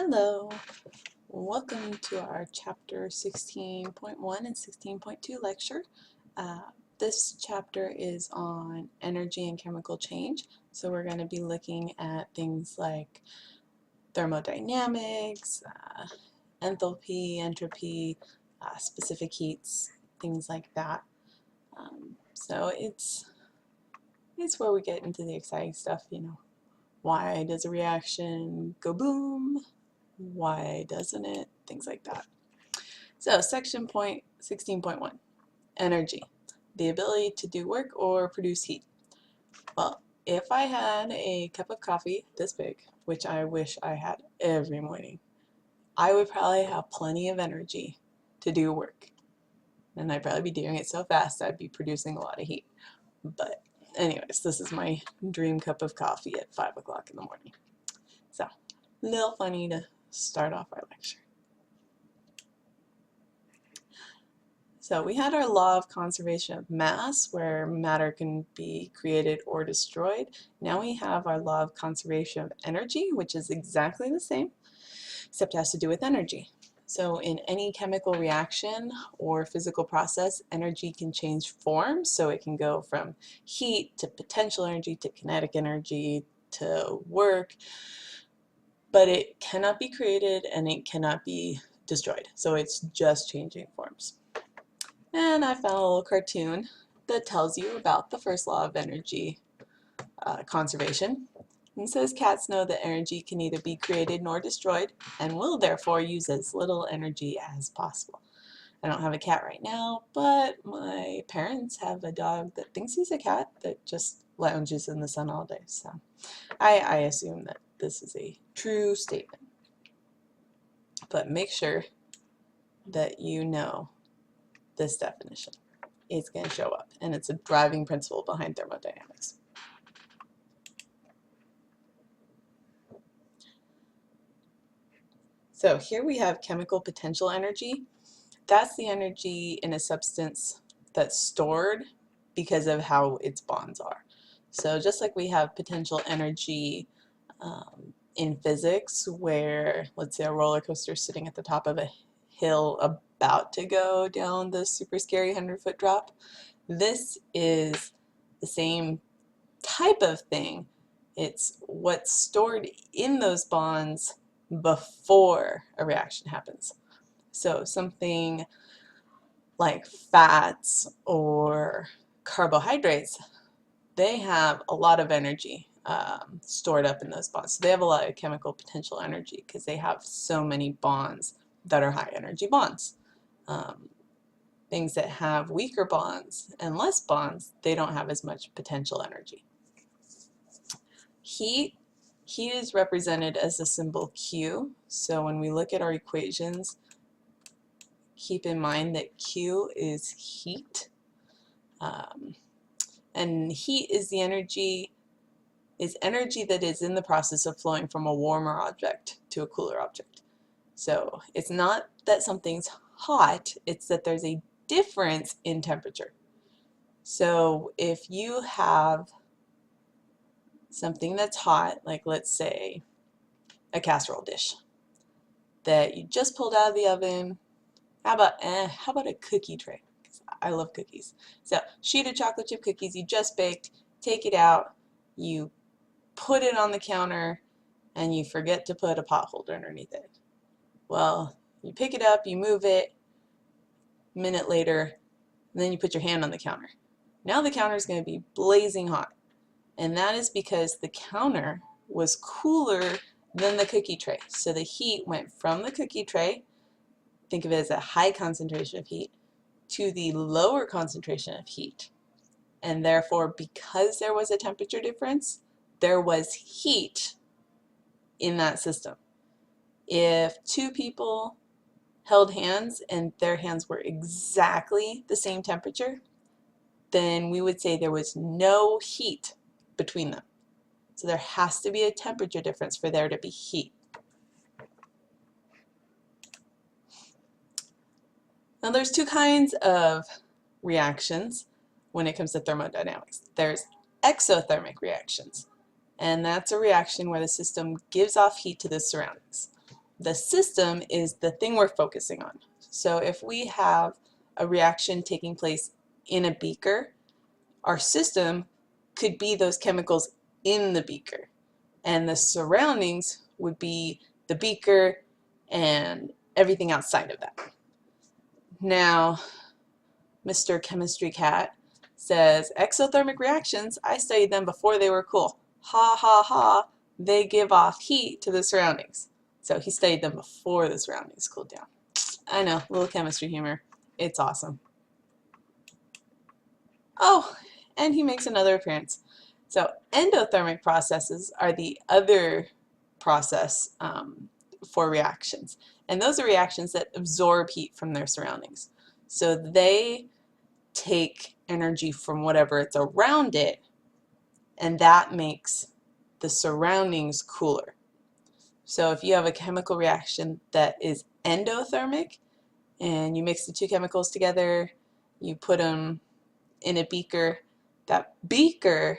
Hello, welcome to our chapter 16.1 and 16.2 lecture. This chapter is on energy and chemical change, so we're going to be looking at things like thermodynamics, enthalpy, entropy, specific heats, things like that. So it's where we get into the exciting stuff, why does a reaction go boom? Why doesn't it? Things like that. So section 16.1, energy, the ability to do work or produce heat. Well, if I had a cup of coffee this big, which I wish I had every morning, I would probably have plenty of energy to do work. And I'd probably be doing it so fast I'd be producing a lot of heat. But anyways, this is my dream cup of coffee at 5 o'clock in the morning. So, a little funny to start off our lecture. So we had our law of conservation of mass, where matter can be created or destroyed. Now we have our law of conservation of energy, which is exactly the same, except it has to do with energy. So in any chemical reaction or physical process, energy can change form. So it can go from heat to potential energy to kinetic energy to work, but it cannot be created and it cannot be destroyed. So it's just changing forms. And I found a little cartoon that tells you about the first law of energy conservation. It says cats know that energy can neither be created nor destroyed and will therefore use as little energy as possible. I don't have a cat right now, but my parents have a dog that thinks he's a cat that just lounges in the sun all day. So I assume that this is a true statement. But make sure that you know this definition. It's going to show up, and it's a driving principle behind thermodynamics. So here we have chemical potential energy. That's the energy in a substance that's stored because of how its bonds are. So just like we have potential energy in physics, where let's say a roller coaster is sitting at the top of a hill about to go down the super scary 100-foot drop, this is the same type of thing. It's what's stored in those bonds before a reaction happens. So something like fats or carbohydrates, they have a lot of energy stored up in those bonds. So they have a lot of chemical potential energy because they have so many bonds that are high energy bonds. Things that have weaker bonds and less bonds, they don't have as much potential energy. Heat is represented as the symbol Q. So when we look at our equations, keep in mind that Q is heat. And heat is the energy that is in the process of flowing from a warmer object to a cooler object. So it's not that something's hot, it's that there's a difference in temperature. So if you have something that's hot, like let's say a casserole dish that you just pulled out of the oven, how about a cookie tray? I love cookies. So sheet of chocolate chip cookies you just baked, take it out, you put it on the counter, and you forget to put a pot holder underneath it. Well, you pick it up, you move it, a minute later, and then you put your hand on the counter. Now the counter is going to be blazing hot. And that is because the counter was cooler than the cookie tray. So the heat went from the cookie tray, think of it as a high concentration of heat, to the lower concentration of heat. And therefore, because there was a temperature difference, there was heat in that system. If two people held hands and their hands were exactly the same temperature, then we would say there was no heat between them. So there has to be a temperature difference for there to be heat. Now there's two kinds of reactions when it comes to thermodynamics. There's exothermic reactions, and that's a reaction where the system gives off heat to the surroundings. the system is the thing we're focusing on. So if we have a reaction taking place in a beaker, our system could be those chemicals in the beaker, and the surroundings would be the beaker and everything outside of that. Now, Mr. Chemistry Cat says, exothermic reactions, I studied them before they were cool. Ha ha ha, they give off heat to the surroundings. So he studied them before the surroundings cooled down. I know, little chemistry humor. It's awesome. Oh, and he makes another appearance. So endothermic processes are the other process for reactions. And those are reactions that absorb heat from their surroundings. So they take energy from whatever it's around it, and that makes the surroundings cooler. So if you have a chemical reaction that is endothermic, and you mix the two chemicals together, you put them in a beaker, that beaker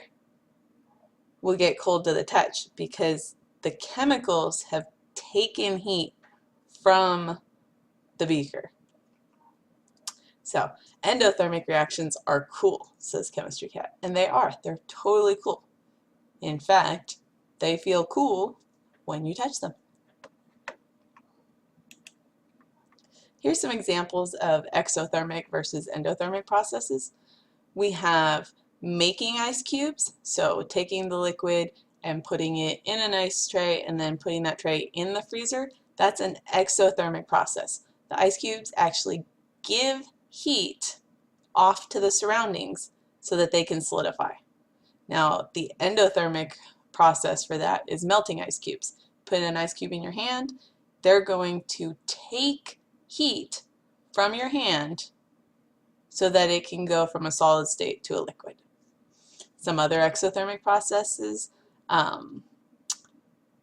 will get cold to the touch because the chemicals have taken heat from the beaker. So endothermic reactions are cool, says Chemistry Cat, and they are. They're totally cool. In fact, they feel cool when you touch them. Here's some examples of exothermic versus endothermic processes. We have making ice cubes, so taking the liquid and putting it in an ice tray and then putting that tray in the freezer. That's an exothermic process. The ice cubes actually give heat off to the surroundings so that they can solidify. Now, the endothermic process for that is melting ice cubes. Put an ice cube in your hand, they're going to take heat from your hand so that it can go from a solid state to a liquid. Some other exothermic processes,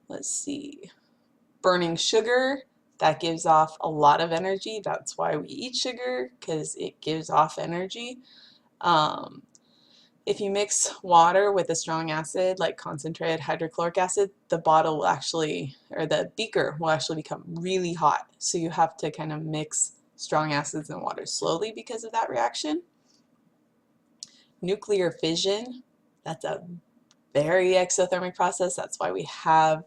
let's see, burning sugar, that gives off a lot of energy. That's why we eat sugar, because it gives off energy. If you mix water with a strong acid, like concentrated hydrochloric acid, the bottle will actually, or the beaker will actually become really hot. So you have to kind of mix strong acids and water slowly because of that reaction. Nuclear fission, that's a very exothermic process. That's why we have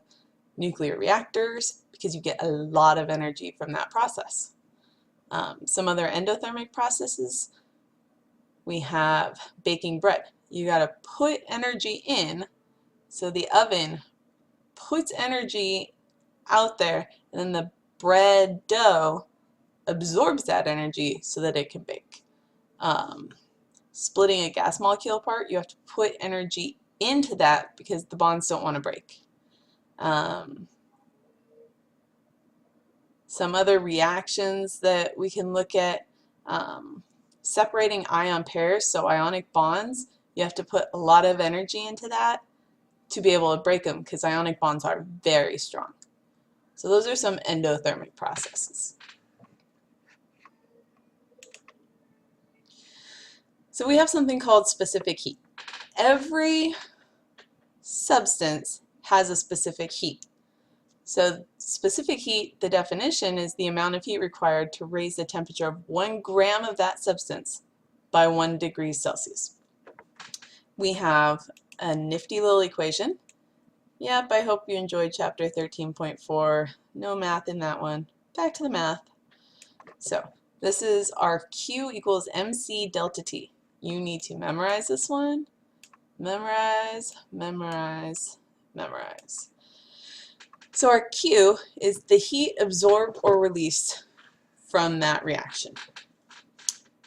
nuclear reactors, because you get a lot of energy from that process. Some other endothermic processes, we have baking bread. You got to put energy in, so the oven puts energy out there, and then the bread dough absorbs that energy so that it can bake. Splitting a gas molecule apart, you have to put energy into that because the bonds don't want to break. Some other reactions that we can look at, separating ion pairs, so ionic bonds, you have to put a lot of energy into that to be able to break them because ionic bonds are very strong. So those are some endothermic processes. So we have something called specific heat. Every substance has a specific heat. So specific heat, the definition is the amount of heat required to raise the temperature of 1 gram of that substance by 1 degree Celsius. We have a nifty little equation. Yep, I hope you enjoyed chapter 13.4. No math in that one. Back to the math. So this is our Q equals mc delta T. You need to memorize this one. Memorize, memorize, memorize. So our Q is the heat absorbed or released from that reaction.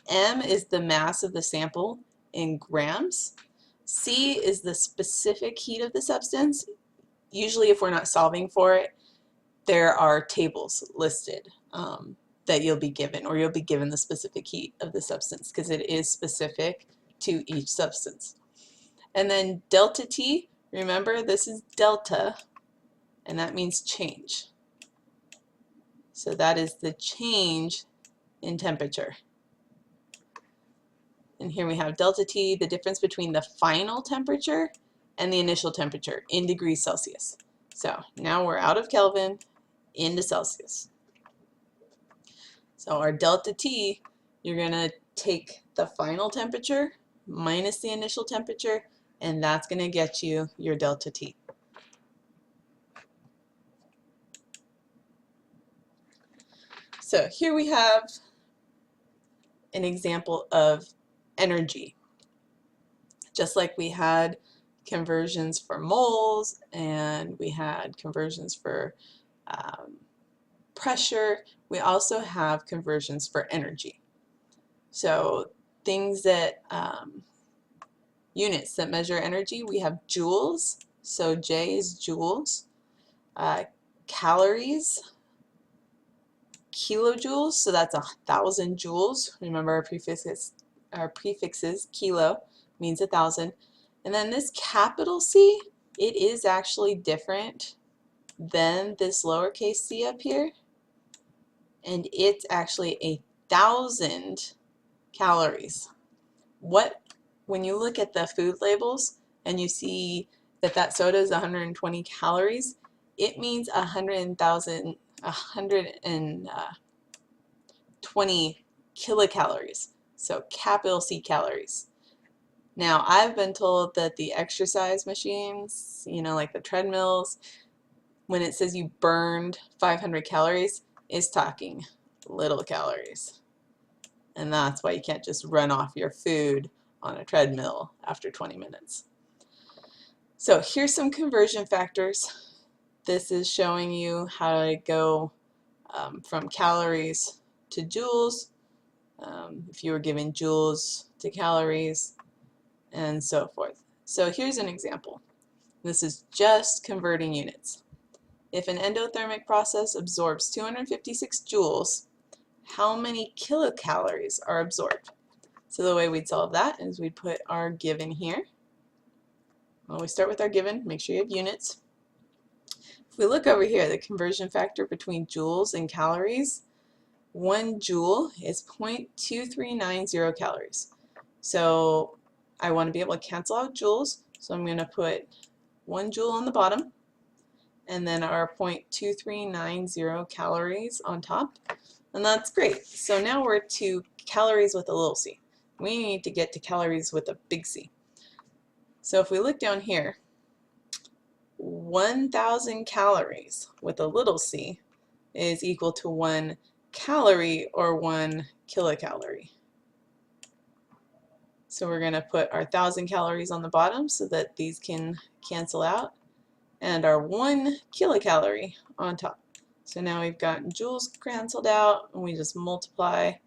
M is the mass of the sample in grams. C is the specific heat of the substance. Usually if we're not solving for it, there are tables listed that you'll be given, or you'll be given the specific heat of the substance because it is specific to each substance. And then delta T, remember this is delta, and that means change. So that is the change in temperature. And here we have delta T, the difference between the final temperature and the initial temperature in degrees Celsius. So now we're out of Kelvin into Celsius. So our delta T, you're going to take the final temperature minus the initial temperature, and that's going to get you your delta T. So here we have an example of energy. Just like we had conversions for moles and we had conversions for pressure, we also have conversions for energy. So things that, units that measure energy, we have joules, so J is joules, calories, kilojoules, so that's 1,000 joules. Remember our prefixes, kilo means 1,000. And then this capital C, it is actually different than this lowercase c up here, and it's actually 1,000 calories. When you look at the food labels and you see that that soda is 120 calories, it means 120 kilocalories. So capital C calories. Now, I've been told that the exercise machines, you know, like the treadmills, when it says you burned 500 calories, is talking little calories. And that's why you can't just run off your food on a treadmill after 20 minutes. So here's some conversion factors. This is showing you how to go from calories to joules, if you were given joules to calories, and so forth. So here's an example. This is just converting units. If an endothermic process absorbs 256 joules, how many kilocalories are absorbed? So the way we'd solve that is we'd put our given here. Well, we start with our given, make sure you have units. If we look over here, the conversion factor between joules and calories, 1 joule is 0.2390 calories. So I want to be able to cancel out joules, so I'm going to put 1 joule on the bottom, and then our 0.2390 calories on top, and that's great. So now we're to calories with a little c. We need to get to calories with a big C. So if we look down here, 1,000 calories with a little c is equal to 1 calorie or 1 kilocalorie. So we're going to put our 1,000 calories on the bottom so that these can cancel out, and our 1 kilocalorie on top. So now we've got joules canceled out, and we just multiply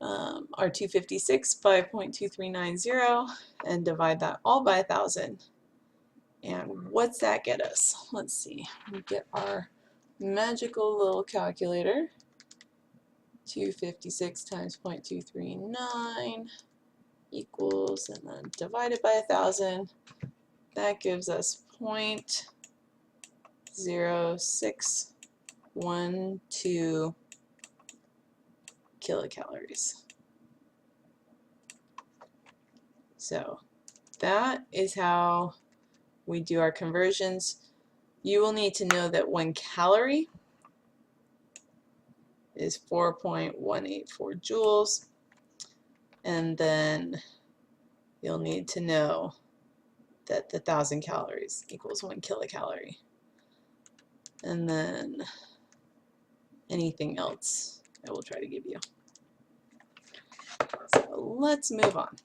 our 256 by 0.2390 and divide that all by 1,000. And what's that get us? Let's see. We get our magical little calculator. 256 times 0.239 equals, and then divided by 1,000. That gives us 0.0612 kilocalories. So that is how we do our conversions. You will need to know that 1 calorie is 4.184 joules, and then you'll need to know that the 1,000 calories equals 1 kilocalorie, and then anything else I will try to give you. So let's move on.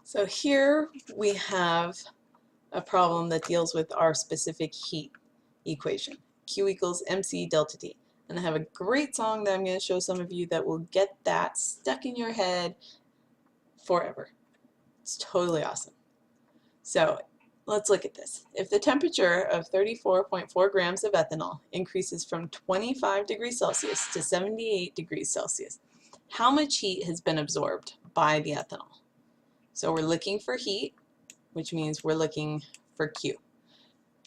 So here we have a problem that deals with our specific heat equation, Q equals mc delta T. And I have a great song that I'm going to show some of you that will get that stuck in your head forever. It's totally awesome. So let's look at this. If the temperature of 34.4 grams of ethanol increases from 25 degrees Celsius to 78 degrees Celsius, how much heat has been absorbed by the ethanol? So we're looking for heat, which means we're looking for Q.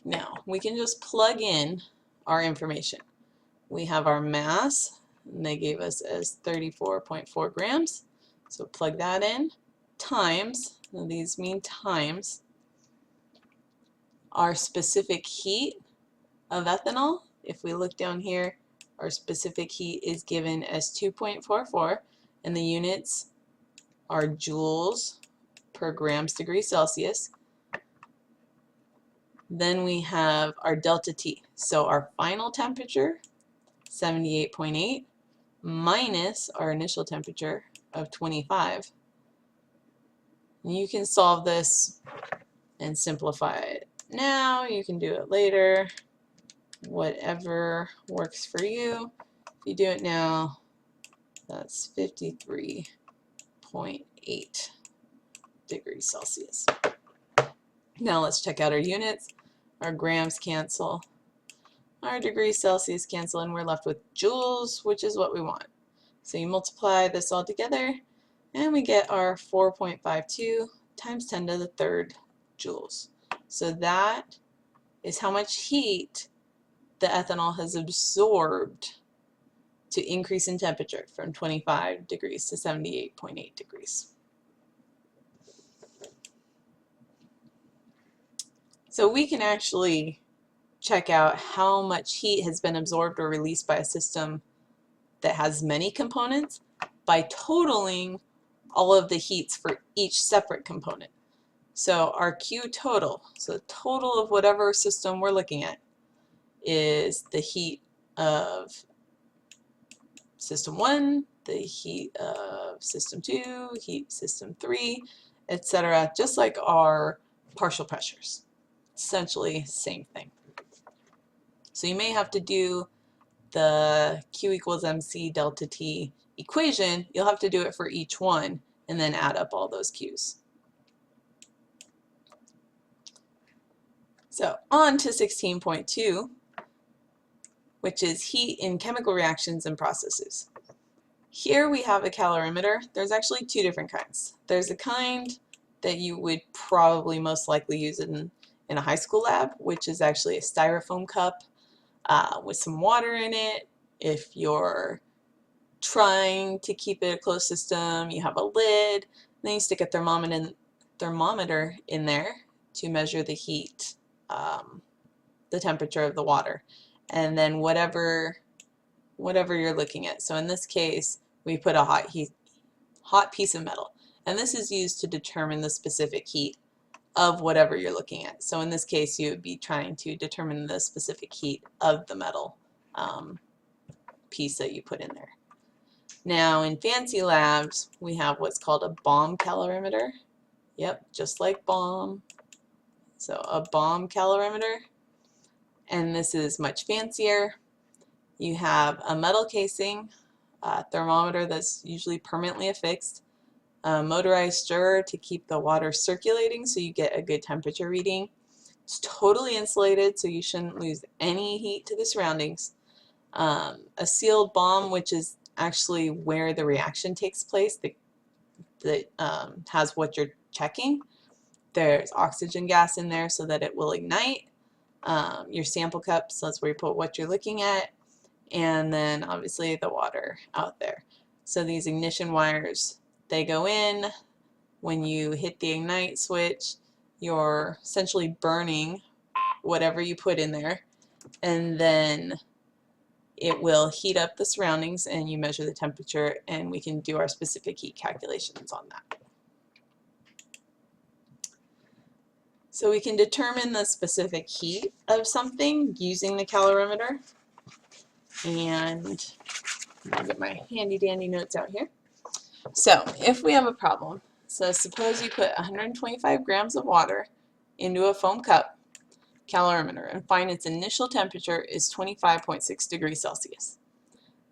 Now, we can just plug in our information. We have our mass, and they gave us as 34.4 grams. So plug that in, times, and these mean times, our specific heat of ethanol. If we look down here, our specific heat is given as 2.44, and the units are joules per grams degree Celsius. Then we have our delta T. So our final temperature, 78.8, minus our initial temperature of 25. And you can solve this and simplify it now. You can do it later. Whatever works for you. If you do it now, that's 53.8 degrees Celsius. Now let's check out our units. Our grams cancel, our degrees Celsius cancel, and we're left with joules, which is what we want. So you multiply this all together, and we get our 4.52 times 10 to the third joules. So that is how much heat the ethanol has absorbed to increase in temperature from 25 degrees to 78.8 degrees. So we can actually check out how much heat has been absorbed or released by a system that has many components by totaling all of the heats for each separate component. So our Q total, so the total of whatever system we're looking at, is the heat of system 1, the heat of system 2, heat system 3, etc., just like our partial pressures. Essentially same thing. So you may have to do the Q equals MC delta T equation. You'll have to do it for each one and then add up all those Q's. So on to 16.2, which is heat in chemical reactions and processes. Here we have a calorimeter. There's actually two different kinds. There's a kind that you would probably most likely use in a high school lab, which is actually a styrofoam cup with some water in it. If you're trying to keep it a closed system, you have a lid, then you stick a thermometer in there to measure the heat, the temperature of the water, and then whatever you're looking at. So in this case, we put a hot piece of metal, and this is used to determine the specific heat of whatever you're looking at. So in this case, you would be trying to determine the specific heat of the metal piece that you put in there. Now in fancy labs, we have what's called a bomb calorimeter. Yep, just like bomb. So a bomb calorimeter, and this is much fancier. You have a metal casing, a thermometer that's usually permanently affixed, a motorized stirrer to keep the water circulating so you get a good temperature reading. It's totally insulated, so you shouldn't lose any heat to the surroundings. A sealed bomb, which is actually where the reaction takes place, that has what you're checking. There's oxygen gas in there so that it will ignite. Your sample cup, so that's where you put what you're looking at, and then obviously the water out there. So these ignition wires, they go in. When you hit the ignite switch, you're essentially burning whatever you put in there, and then it will heat up the surroundings, and you measure the temperature, and we can do our specific heat calculations on that. So we can determine the specific heat of something using the calorimeter. And I'll get my handy dandy notes out here. So if we have a problem, so suppose you put 125 grams of water into a foam cup calorimeter and find its initial temperature is 25.6 degrees Celsius.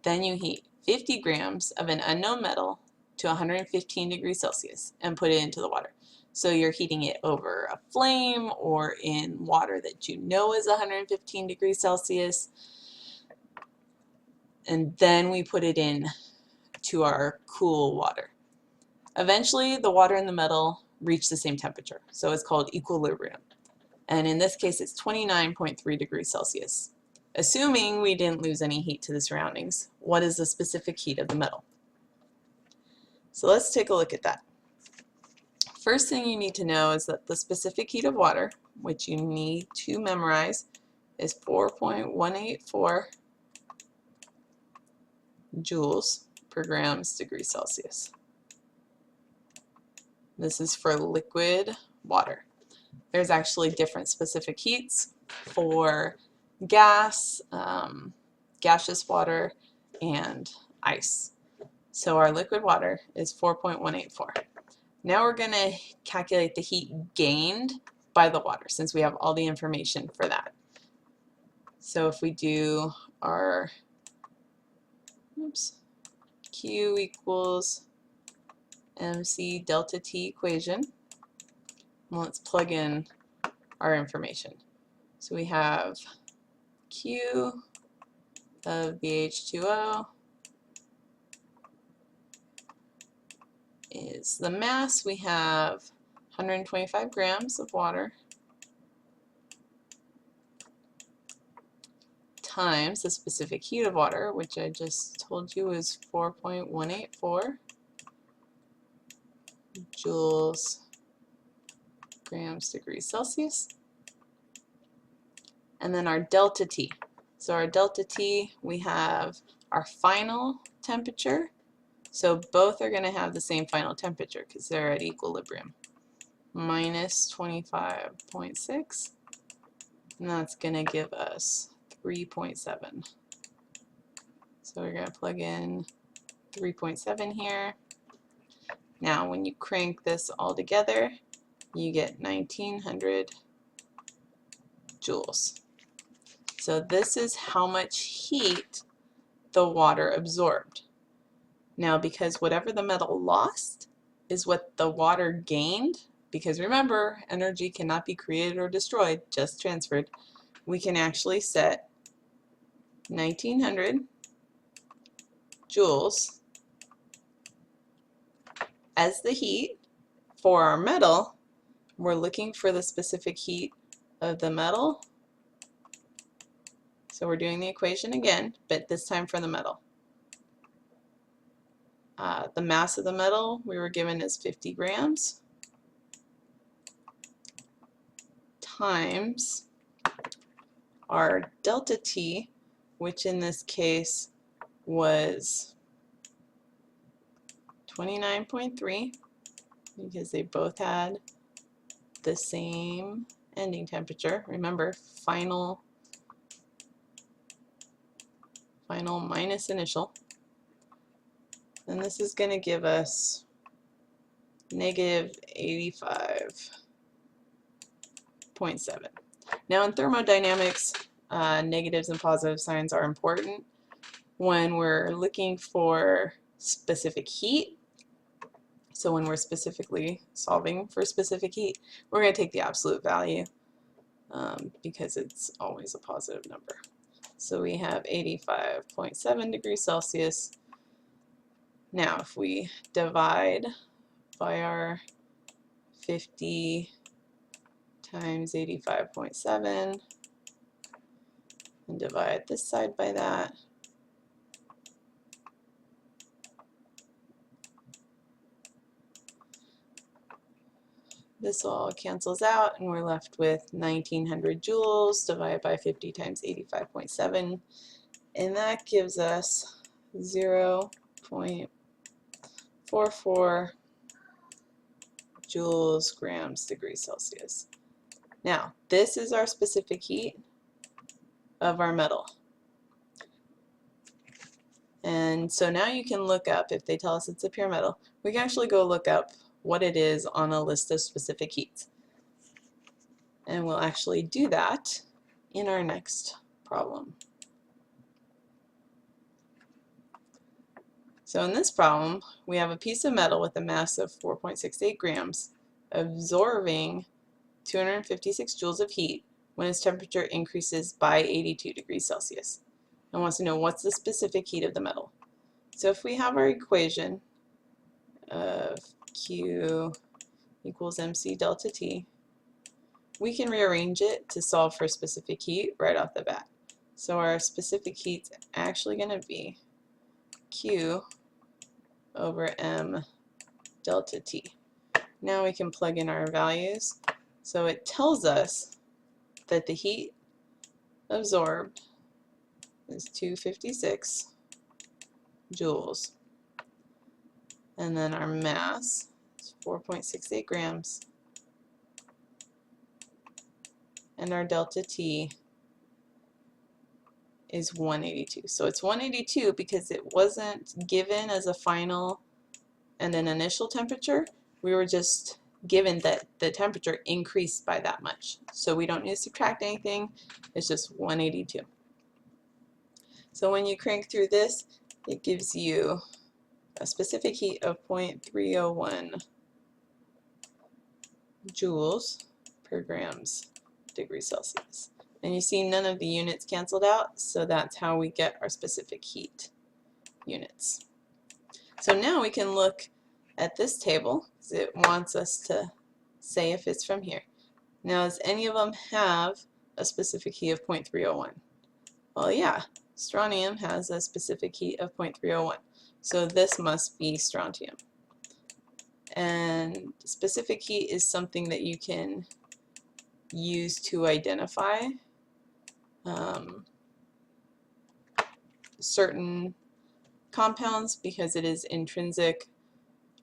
Then you heat 50 grams of an unknown metal to 115 degrees Celsius and put it into the water. So you're heating it over a flame or in water that you know is 115 degrees Celsius. And then we put it in to our cool water. Eventually, the water and the metal reach the same temperature, so it's called equilibrium. And in this case, it's 29.3 degrees Celsius. Assuming we didn't lose any heat to the surroundings, what is the specific heat of the metal? So let's take a look at that. First thing you need to know is that the specific heat of water, which you need to memorize, is 4.184 joules per grams degrees Celsius. This is for liquid water. There's actually different specific heats for gas, gaseous water, and ice. So our liquid water is 4.184. Now we're going to calculate the heat gained by the water, since we have all the information for that. So if we do our Q equals MC delta T equation, let's plug in our information. So we have Q of the H2O is the mass. We have 125 grams of water times the specific heat of water, which I just told you is 4.184 joules grams degrees Celsius, and then our delta T. So our delta T, we have our final temperature. So both are going to have the same final temperature because they're at equilibrium. Minus 25.6, and that's going to give us 3.7. So we're going to plug in 3.7 here. Now when you crank this all together, you get 1900 joules. So this is how much heat the water absorbed. Now because whatever the metal lost is what the water gained, because remember, energy cannot be created or destroyed, just transferred, we can actually set 1900 joules as the heat for our metal. We're looking for the specific heat of the metal. So we're doing the equation again, but this time for the metal. The mass of the metal we were given is 50 grams times our delta T, which in this case was 29.3 because they both had the same ending temperature. Remember, final minus initial. And this is going to give us negative 85.7. Now in thermodynamics, negatives and positive signs are important when we're looking for specific heat. So when we're specifically solving for specific heat, we're going to take the absolute value because it's always a positive number. So we have 85.7 degrees Celsius. Now if we divide by our 50 times 85.7 and divide this side by that, this all cancels out and we're left with 1900 joules divided by 50 times 85.7, and that gives us 0.44 joules grams degrees Celsius. Now this is our specific heat of our metal. And so now you can look up, if they tell us it's a pure metal, we can actually go look up what it is on a list of specific heats. And we'll actually do that in our next problem. So in this problem, we have a piece of metal with a mass of 4.68 grams absorbing 256 joules of heat when its temperature increases by 82 degrees Celsius. And wants to know what's the specific heat of the metal. So if we have our equation of Q equals MC delta T, we can rearrange it to solve for specific heat right off the bat. So our specific heat's actually going to be Q over M delta T. Now we can plug in our values. So it tells us that the heat absorbed is 256 joules. And then our mass is 4.68 grams. And our delta T is 182. So it's 182 because it wasn't given as a final and an initial temperature. We were just given that the temperature increased by that much. So we don't need to subtract anything. It's just 182. So when you crank through this, it gives you a specific heat of 0.301 joules per grams degrees Celsius. And you see none of the units canceled out, so that's how we get our specific heat units. So now we can look at this table, because it wants us to say if it's from here. Now, does any of them have a specific heat of 0.301? Well, yeah, strontium has a specific heat of 0.301. So this must be strontium. And specific heat is something that you can use to identify certain compounds because it is intrinsic.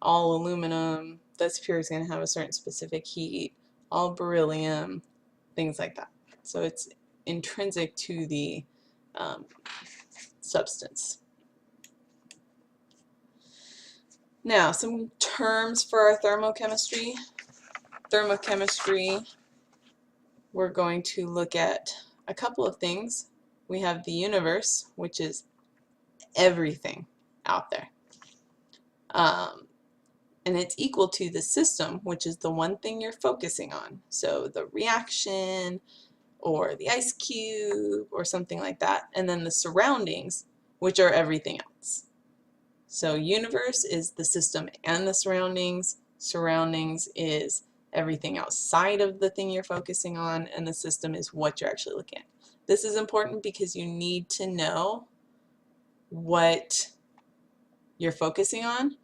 All aluminum that's pure is going to have a certain specific heat, all beryllium, things like that. So it's intrinsic to the substance. Now, some terms for our thermochemistry. Thermochemistry, we're going to look at a couple of things. We have the universe, which is everything out there. And it's equal to the system, which is the one thing you're focusing on. So the reaction, or the ice cube, or something like that. And then the surroundings, which are everything else. So universe is the system and the surroundings. Surroundings is everything outside of the thing you're focusing on, and the system is what you're actually looking at. This is important because you need to know what you're focusing on,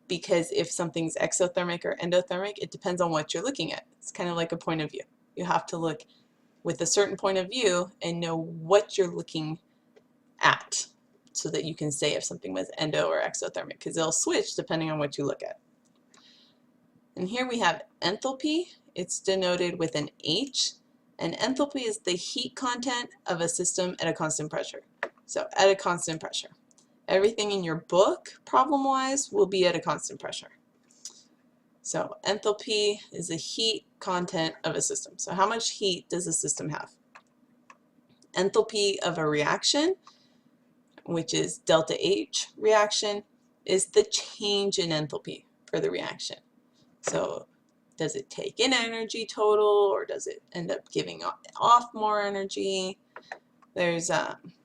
because if something's exothermic or endothermic, it depends on what you're looking at. It's kind of like a point of view. You have to look with a certain point of view and know what you're looking at so that you can say if something was endo or exothermic, because they'll switch depending on what you look at. And here we have enthalpy. It's denoted with an H, and enthalpy is the heat content of a system at a constant pressure. So at a constant pressure. Everything in your book, problem-wise, will be at a constant pressure. So enthalpy is the heat content of a system. So how much heat does a system have? Enthalpy of a reaction, which is delta H reaction, is the change in enthalpy for the reaction. So does it take in energy total, or does it end up giving off more energy? There's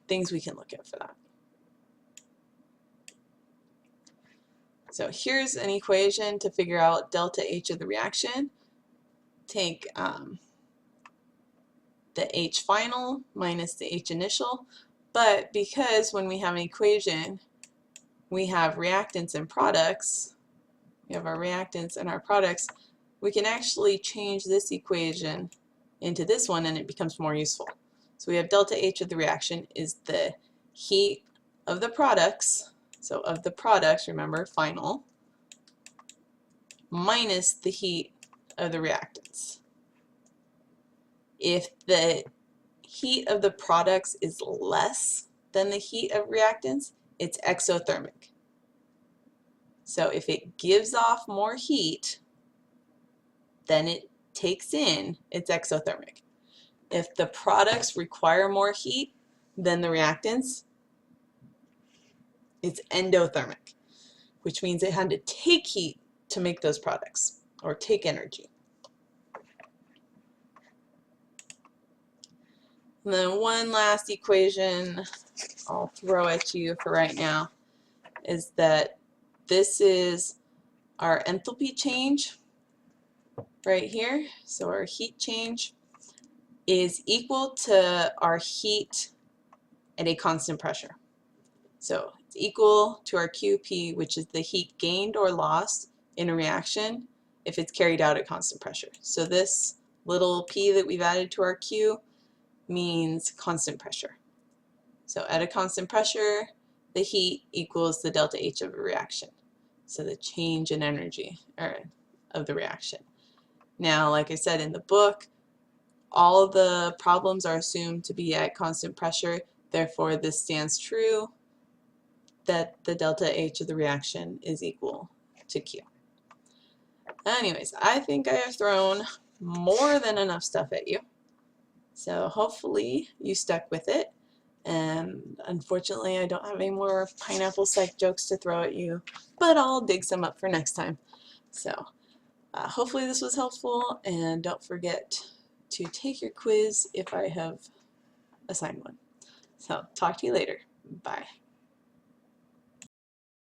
things we can look at for that. So here's an equation to figure out delta H of the reaction. Take the H final minus the H initial, but because when we have an equation, we have reactants and products, we have our reactants and our products, we can actually change this equation into this one and it becomes more useful. So we have delta H of the reaction is the heat of the products, so of the products, remember, final, minus the heat of the reactants. If the heat of the products is less than the heat of reactants, it's exothermic. So if it gives off more heat than it takes in, it's exothermic. If the products require more heat than the reactants, it's endothermic, which means it had to take heat to make those products, or take energy. And then one last equation I'll throw at you for right now is that this is our enthalpy change right here. So our heat change is equal to our heat at a constant pressure. So it's equal to our QP, which is the heat gained or lost in a reaction if it's carried out at constant pressure. So this little p that we've added to our Q, means constant pressure. So at a constant pressure, the heat equals the delta H of a reaction. So the change in energy of the reaction. Now, like I said in the book, all of the problems are assumed to be at constant pressure. Therefore, this stands true that the delta H of the reaction is equal to Q. Anyways, I think I have thrown more than enough stuff at you. So hopefully you stuck with it. And unfortunately, I don't have any more pineapple psych jokes to throw at you, but I'll dig some up for next time. So hopefully this was helpful, and don't forget to take your quiz if I have assigned one. So talk to you later. Bye.